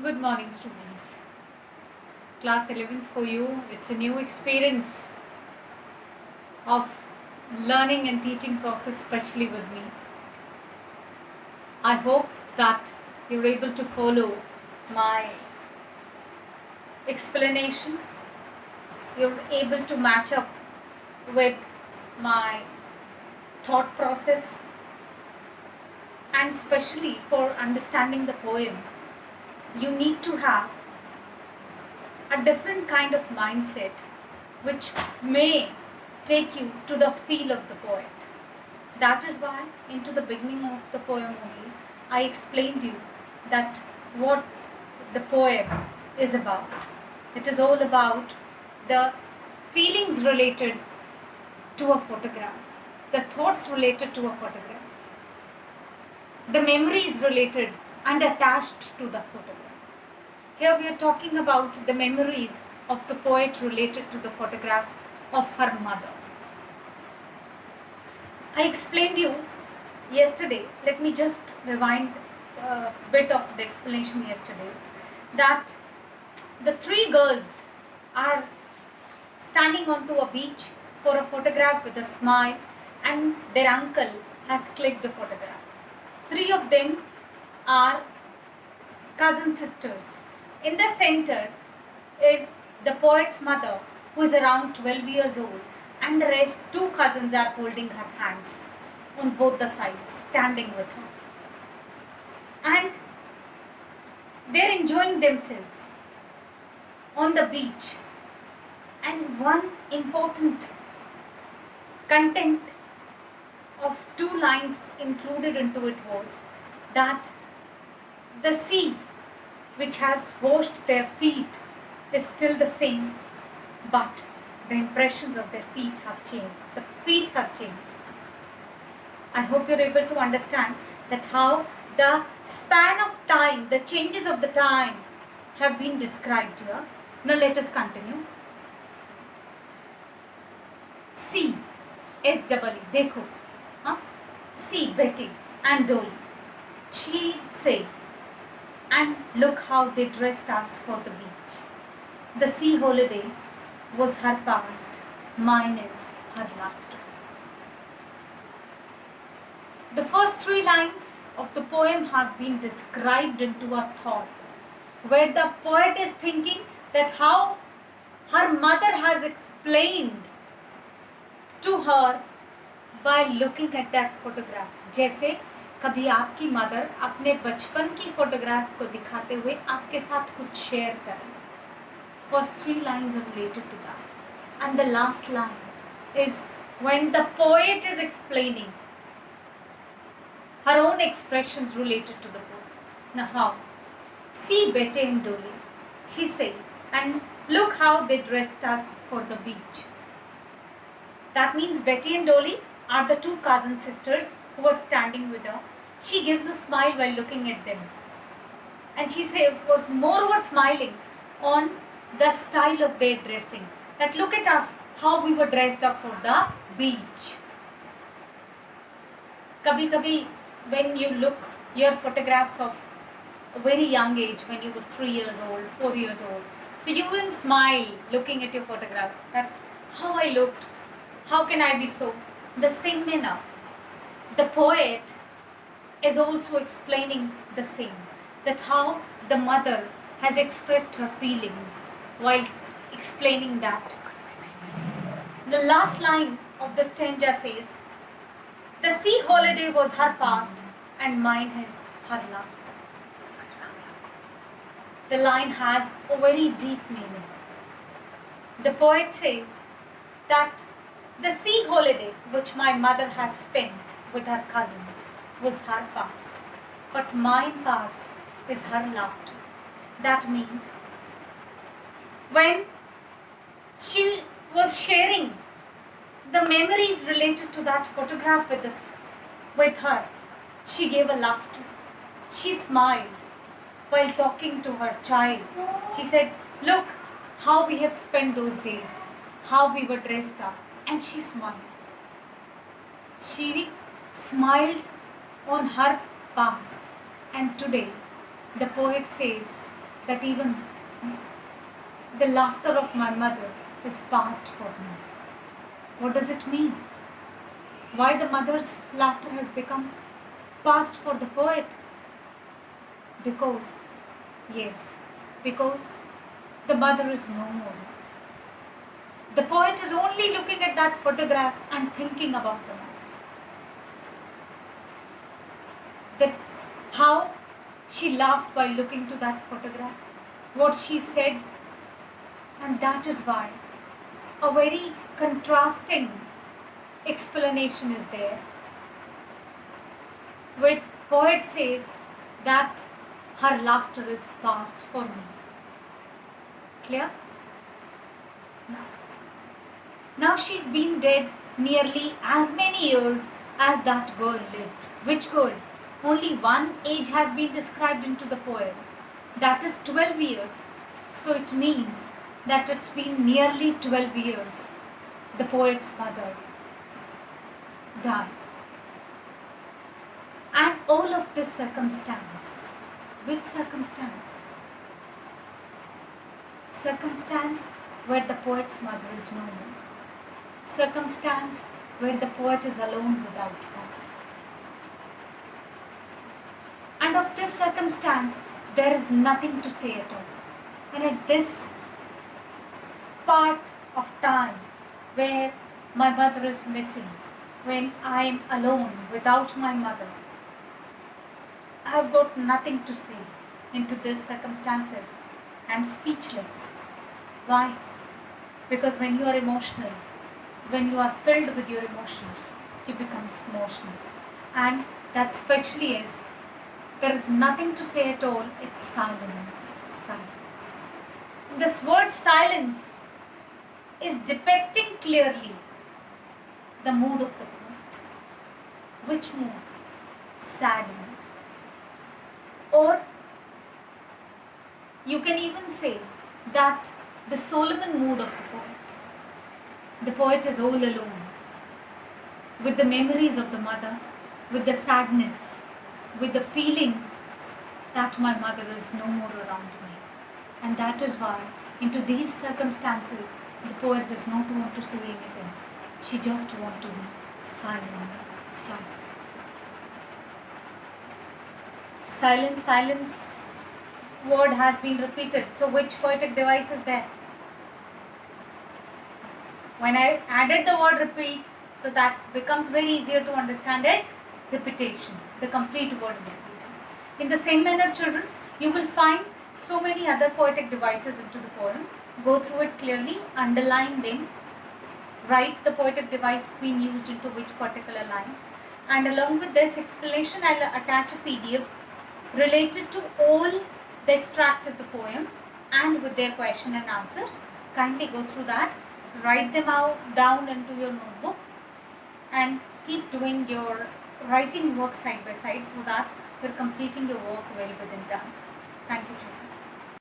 Good morning, students. Class 11th for you. It's a new experience of learning and teaching process, especially with me. I hope that you're able to follow my explanation. You're able to match up with my thought process, and especially for understanding the poem, you need to have a different kind of mindset which may take you to the feel of the poet. That is why, into the beginning of the poem only, I explained you that what the poem is about. It is all about the feelings related to a photograph, the thoughts related to a photograph, the memories related and attached to the photograph. Here we are talking about the memories of the poet related to the photograph of her mother. I explained you yesterday, let me just rewind a bit of the explanation yesterday, that the three girls are standing onto a beach for a photograph with a smile, and their uncle has clicked the photograph. Three of them are cousin sisters. In the center is the poet's mother, who is around 12 years old, and the rest two cousins are holding her hands on both the sides, standing with her. And they're enjoying themselves on the beach. And one important content of two lines included into it was that the sea which has washed their feet is still the same, but the impressions of their feet have changed. The feet have changed. I hope you're able to understand that how the span of time, the changes of the time have been described here. Now let us continue. See, S-double-E, देखो, huh? See Betty and Dolly. She say, and look how they dressed us for the beach. The sea holiday was her past, mine is her laughter. The first three lines of the poem have been described into a thought, where the poet is thinking that how her mother has explained to her by looking at that photograph. जैसे कभी आपकी mother अपने बचपन की photograph को दिखाते हुए आपके साथ कुछ शेयर करें. First three lines are related to that, and the last line is when the poet is explaining her own expressions related to the poem. Now how? See Betty and Dolly, she said, and look how they dressed us for the beach. That means Betty and Dolly are the two cousin sisters who are standing with her. She gives a smile while looking at them. And she was moreover smiling on the style of their dressing. That look at us, how we were dressed up for the beach. Kabhi kabhi, when you look your photographs of a very young age, when you was 3 years old, 4 years old, so you will smile looking at your photograph, that how I looked, how can I be so? The same manner, the poet is also explaining the same, that how the mother has expressed her feelings while explaining that. The last line of the stanza says, the sea holiday was her past and mine is her laughter. The line has a very deep meaning. The poet says that the sea holiday which my mother has spent with her cousins was her past, but mine past is her laughter. That means when she was sharing the memories related to that photograph with her, she gave a laughter. She smiled while talking to her child. She said, look how we have spent those days, how we were dressed up. And she smiled. She smiled on her past. And today, the poet says that even the laughter of my mother is past for me. What does it mean? Why the mother's laughter has become past for the poet? Because, yes, because the mother is no more. The poet is only looking at that photograph and thinking about the mother. That how she laughed while looking to that photograph, what she said, and that is why a very contrasting explanation is there. Where poet says that her laughter is past for me. Clear? Now she's been dead nearly as many years as that girl lived. Which girl? Only one age has been described into the poem. That is 12 years. So it means that it's been nearly 12 years the poet's mother died. And all of this circumstance. Which circumstance? Circumstance where the poet's mother is no more. Circumstance where the poet is alone without mother. And of this circumstance, there is nothing to say at all. And at this part of time where my mother is missing, when I am alone without my mother, I have got nothing to say into these circumstances. I am speechless. Why? Because when you are emotional, when you are filled with your emotions, you become emotional. And that especially is, there is nothing to say at all, it's silence. Silence. This word silence is depicting clearly the mood of the poet. Which mood? Sad mood. Or you can even say that the Solomon mood of the poet. The poet is all alone with the memories of the mother, with the sadness, with the feeling that my mother is no more around me. And that is why, into these circumstances, the poet does not want to say anything. She just wants to be silent. Silent. Silence, silence word has been repeated. So which poetic device is there? When I added the word repeat, so that becomes very easier to understand, its repetition. The complete word is repeated. In the same manner, children, you will find so many other poetic devices into the poem. Go through it clearly, underline them, write the poetic device being used into which particular line. And along with this explanation, I'll attach a PDF related to all the extracts of the poem and with their question and answers. Kindly go through that, write them out down into your notebook and keep doing your writing work side by side so that you're completing your work well within time. Thank you, children.